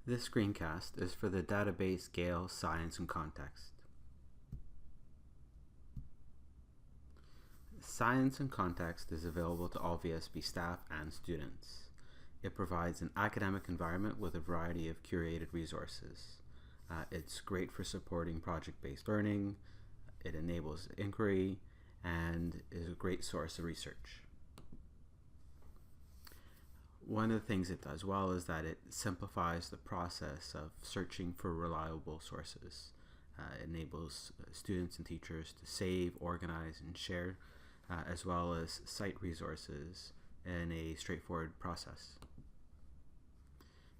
This screencast is for the database Gale Science and Context. Science and Context is available to all VSB staff and students. It provides an academic environment with a variety of curated resources. It's great for supporting project-based learning, it enables inquiry, and is a great source of research. One of the things it does well is that it simplifies the process of searching for reliable sources. It enables students and teachers to save, organize, and share, as well as cite resources in a straightforward process.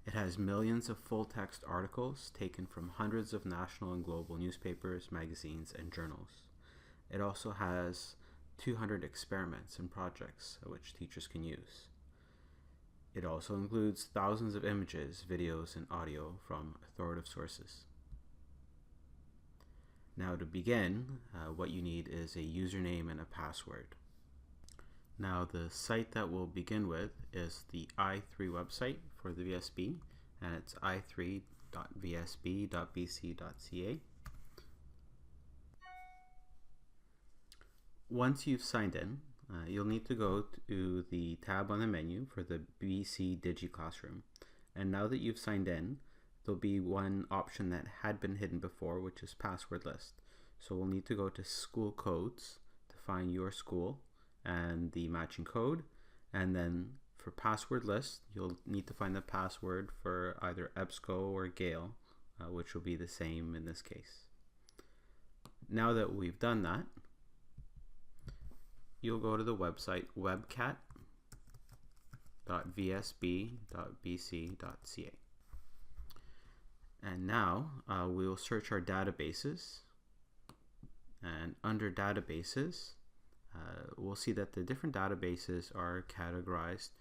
It has millions of full-text articles taken from hundreds of national and global newspapers, magazines, and journals. It also has 200 experiments and projects which teachers can use. It also includes thousands of images, videos, and audio from authoritative sources. Now to begin, what you need is a username and a password. Now the site that we'll begin with is the i3 website for the VSB, and it's i3.vsb.bc.ca. Once you've signed in, you'll need to go to the tab on the menu for the BC Digi Classroom. And now that you've signed in, there'll be one option that had been hidden before, which is password list. So we'll need to go to school codes to find your school and the matching code. And then for password list, you'll need to find the password for either EBSCO or Gale, which will be the same in this case. Now that we've done that, you'll go to the website webcat.vsb.bc.ca. And now we'll search our databases. And under databases, we'll see that the different databases are categorized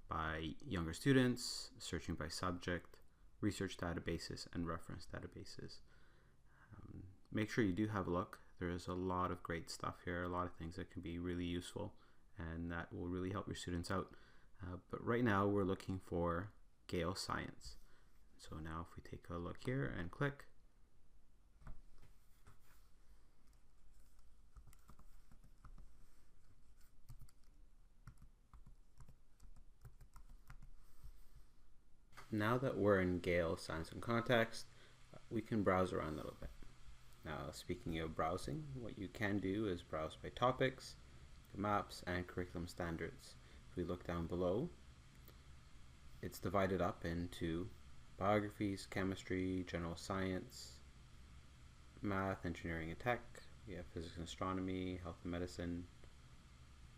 by younger students, searching by subject, research databases, and reference databases. Make sure you do have a look. There is a lot of great stuff here, a lot of things that can be really useful, and that will really help your students out. But right now we're looking for Gale Science. So now if we take a look here and click, now that we're in Gale Science and Context, we can browse around a little bit. Now, speaking of browsing, what you can do is browse by topics, maps, and curriculum standards. If we look down below, it's divided up into biographies, chemistry, general science, math, engineering and tech. We have physics and astronomy, health and medicine,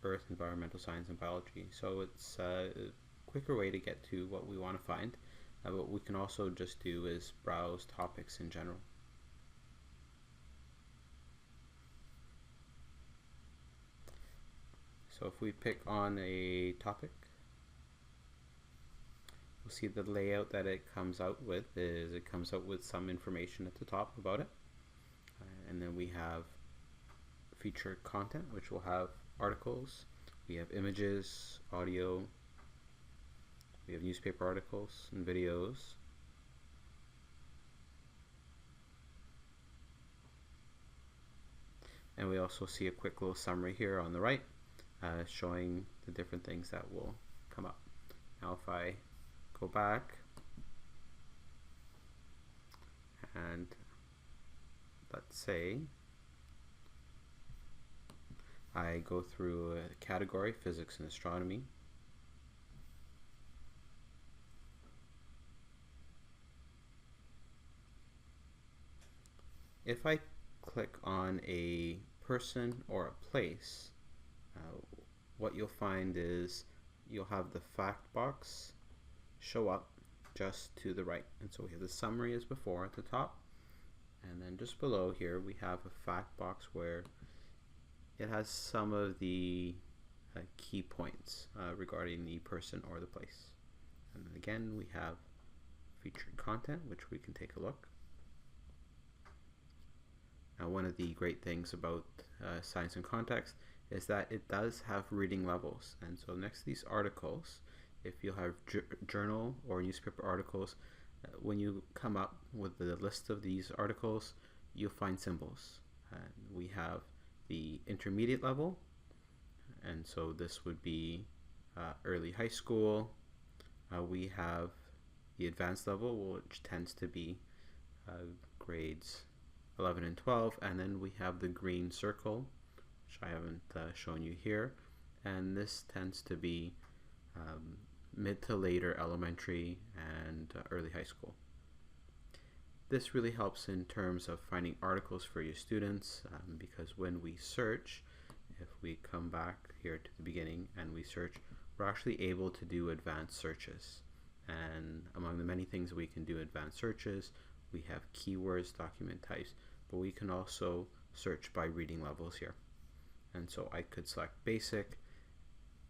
earth, environmental science, and biology. So it's a quicker way to get to what we want to find. What we can also just do is browse topics in general. So if we pick on a topic, we'll see the layout that it comes out with is it comes out with some information at the top about it. And then we have featured content, which will have articles. We have images, audio. We have newspaper articles and videos. And we also see a quick little summary here on the right, showing the different things that will come up. Now if I go back and let's say I go through a category, physics and astronomy. If I click on a person or a place, what you'll find is you'll have the fact box show up just to the right. And so we have the summary as before at the top, and then just below here we have a fact box where it has some of the key points regarding the person or the place. And then again we have featured content, which we can take a look. Now, one of the great things about Science and Context is that it does have reading levels, and so next to these articles, if you have journal or newspaper articles, When you come up with the list of these articles, you'll find symbols. We have the intermediate level, and so this would be early high school. We have the advanced level, which tends to be grades 11 and 12, and then we have the green circle, which I haven't shown you here, and this tends to be mid to later elementary and early high school. This really helps in terms of finding articles for your students, because when we search, if we come back here to the beginning and we search, we're actually able to do advanced searches. And among the many things we can do advanced searches, we have keywords, document types, but we can also search by reading levels here. And so I could select basic,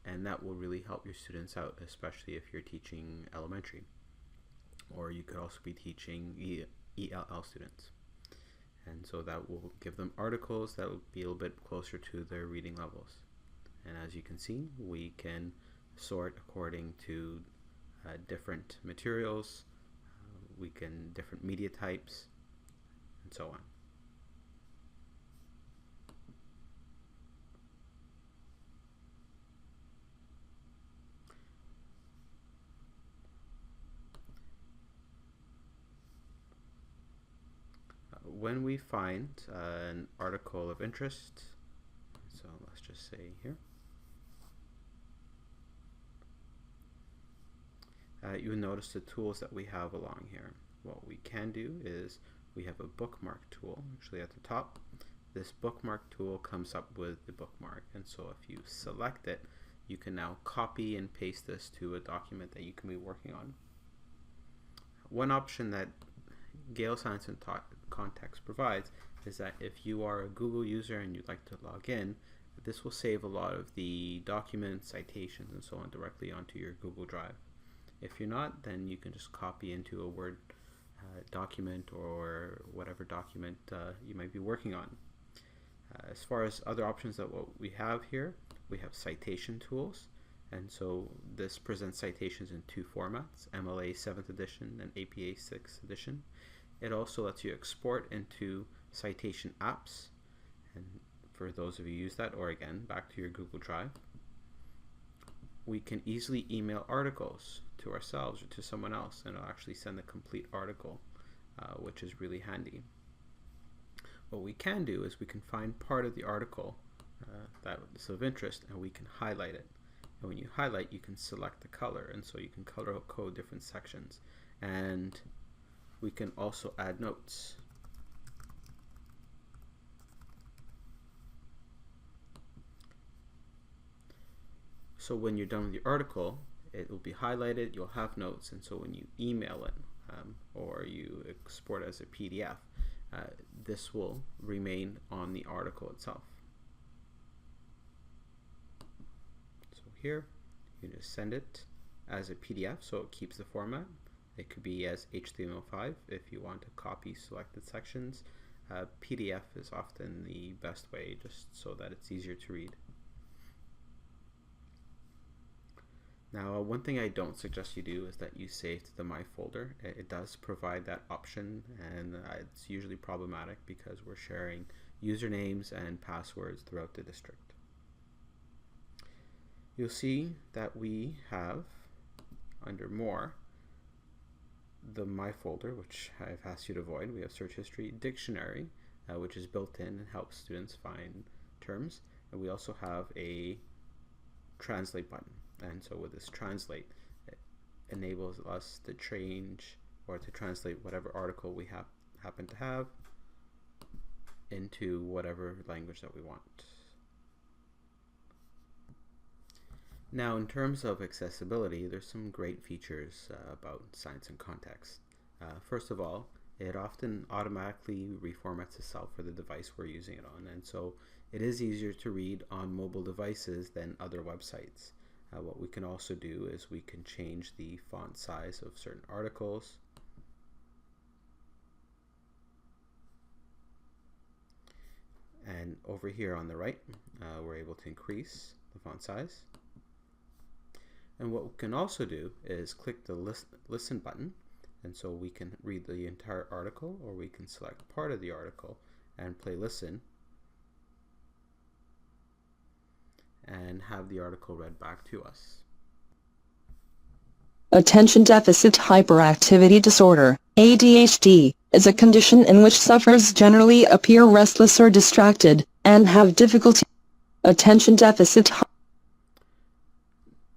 and that will really help your students out, especially if you're teaching elementary. Or you could also be teaching ELL students. And so that will give them articles that will be a little bit closer to their reading levels. And as you can see, we can sort according to different materials, different media types, and so on. When we find an article of interest, so let's just say here, you'll notice the tools that we have along here. What we can do is we have a bookmark tool actually at the top. This bookmark tool comes up with the bookmark, and so if you select it, you can now copy and paste this to a document that you can be working on. One option that Gale Science and Context provides is that if you are a Google user and you'd like to log in, this will save a lot of the documents, citations, and so on directly onto your Google Drive. If you're not, then you can just copy into a Word document or whatever document you might be working on. As far as other options that what we have here, we have citation tools, and so this presents citations in two formats, MLA 7th edition and APA 6th edition. It also lets you export into citation apps, and for those of you who use that, or again, back to your Google Drive. We can easily email articles to ourselves or to someone else, and it'll actually send a complete article, which is really handy. What we can do is we can find part of the article that is of interest, and we can highlight it. And when you highlight, you can select the color, and so you can color code different sections. And we can also add notes. So when you're done with your article, it will be highlighted, you'll have notes, and so when you email it or you export it as a PDF, this will remain on the article itself. So here, you just send it as a PDF, so it keeps the format. It could be as HTML5 if you want to copy selected sections. PDF is often the best way, just so that it's easier to read. Now, one thing I don't suggest you do is that you save to the My folder. It does provide that option, and it's usually problematic because we're sharing usernames and passwords throughout the district. You'll see that we have, under More, the My folder, which I've asked you to avoid. We have Search History, Dictionary, which is built in and helps students find terms. And we also have a Translate button. And so with this Translate, it enables us to change or to translate whatever article we happen to have into whatever language that we want. Now, in terms of accessibility, there's some great features about Science and Context. First of all, it often automatically reformats itself for the device we're using it on, and so it is easier to read on mobile devices than other websites. What we can also do is we can change the font size of certain articles. And over here on the right, we're able to increase the font size. And what we can also do is click the listen button, And so we can read the entire article, or we can select part of the article and play listen and have the article read back to us. Attention Deficit Hyperactivity Disorder, ADHD, is a condition in which sufferers generally appear restless or distracted, and have difficulty. Attention Deficit.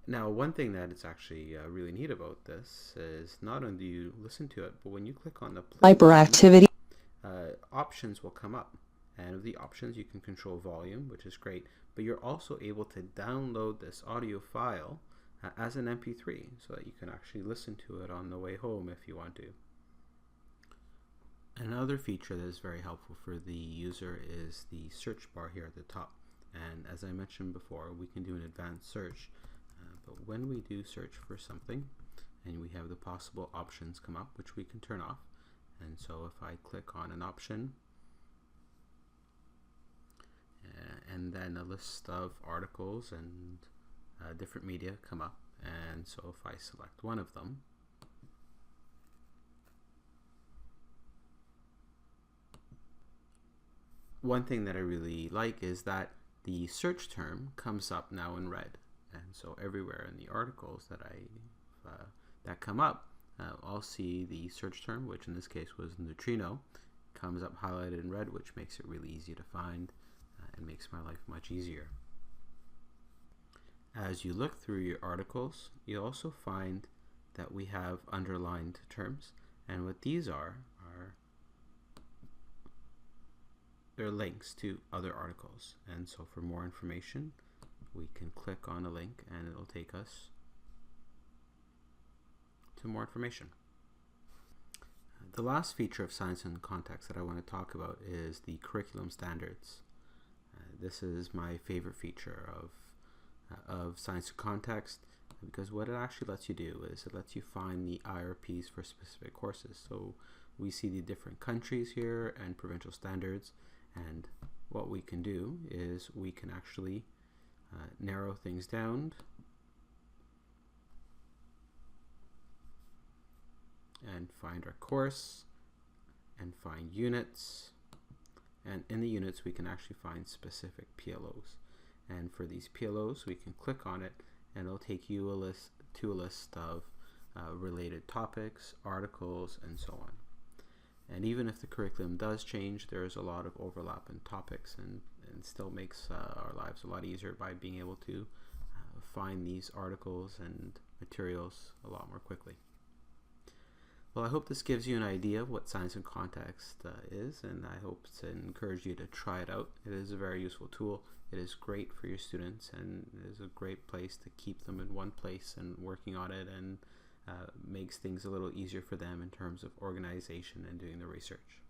Now, one thing that is actually really neat about this is not only do you listen to it, but when you click on the play Hyperactivity button, options will come up. And with the options, you can control volume, which is great, but you're also able to download this audio file as an MP3 so that you can actually listen to it on the way home if you want to. Another feature that is very helpful for the user is the search bar here at the top. And as I mentioned before, we can do an advanced search. But when we do search for something, and we have the possible options come up, which we can turn off. And so if I click on an option, and then a list of articles and different media come up. And so if I select one of them, one thing that I really like is that the search term comes up now in red. And so everywhere in the articles that that come up, I'll see the search term, which in this case was neutrino, comes up highlighted in red, which makes it really easy to find and makes my life much easier. As you look through your articles, you also find that we have underlined terms, and what these are they're links to other articles. And so for more information, we can click on a link and it'll take us to more information. The last feature of Science in Context that I want to talk about is the curriculum standards. This is my favorite feature of Science in Context, because what it actually lets you do is it lets you find the IRPs for specific courses. So we see the different countries here and provincial standards, and what we can do is we can actually narrow things down and find our course and find units, and in the units we can actually find specific PLOs, and for these PLOs we can click on it and it'll take you to a list of related topics, articles, and so on. And even if the curriculum does change, there's a lot of overlap in topics, and still makes our lives a lot easier by being able to find these articles and materials a lot more quickly. Well, I hope this gives you an idea of what Science in Context is, and I hope to encourage you to try it out. It is a very useful tool. It is great for your students, and it is a great place to keep them in one place and working on it, and makes things a little easier for them in terms of organization and doing the research.